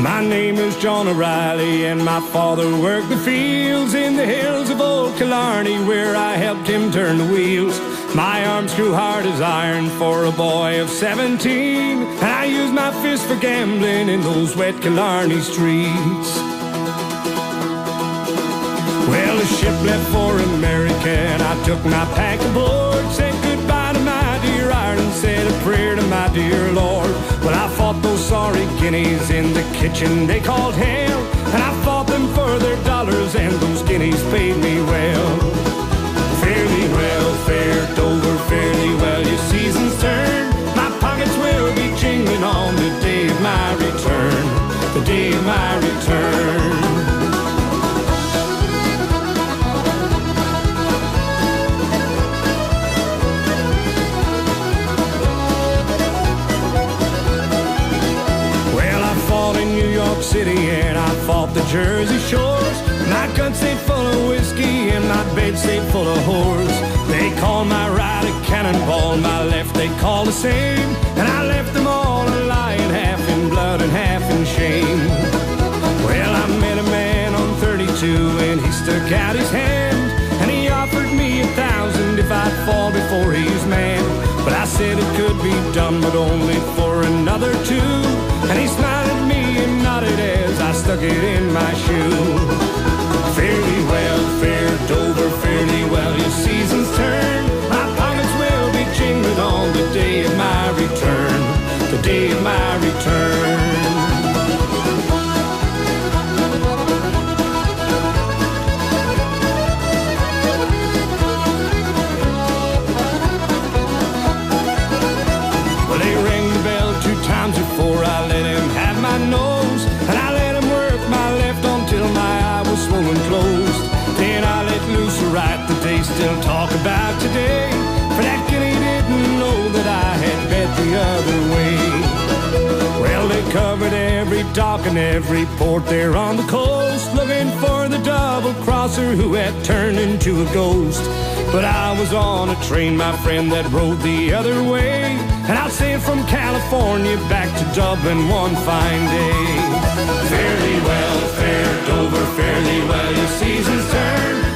My name is John O'Reilly, and my father worked the fields in the hills of old Killarney, where I helped him turn the wheels. My arms grew hard as iron for a boy of 17, and I used my fist for gambling in those wet Killarney streets. Well, the ship left for America, and I took my pack aboard, said goodbye to my dear Ireland, said a prayer to my dear Lord. Well, I fought those sorry guineas in the kitchen they called hell, and I fought them for their dollars, and those guineas paid me well. Fairly well, fared over fairly well, your season's turn. My pockets will be jingling on the day of my return, the day of my return. City, and I fought the Jersey shores. My guns stayed full of whiskey, and my bed stayed full of whores. They call my right a cannonball, my left they call the same, and I left them all a lying, half in blood and half in shame. Well, I met a man on 32, and he stuck out his hand, and he offered me 1,000 if I'd fall before he's man. But I said it could be done, but only for another two. And he smiled at me and nodded as I stuck it in my shoe. Fairly well, fared over fairly well, your season's turn. My pockets will be jingling on the day of my return, the day of my return. Before I let him have my nose, and I let him work my left until my eye was swollen closed. Then I let loose a right that they still talk about today, for that guinea didn't know that I had bet the other way. Well, they covered every dock and every port there on the coast, looking for the double-crosser who had turned into a ghost. But I was on a train, my friend, that rode the other way, and I'll sail from California back to Dublin one fine day. Fairly well, fared over fairly well, your season's turn.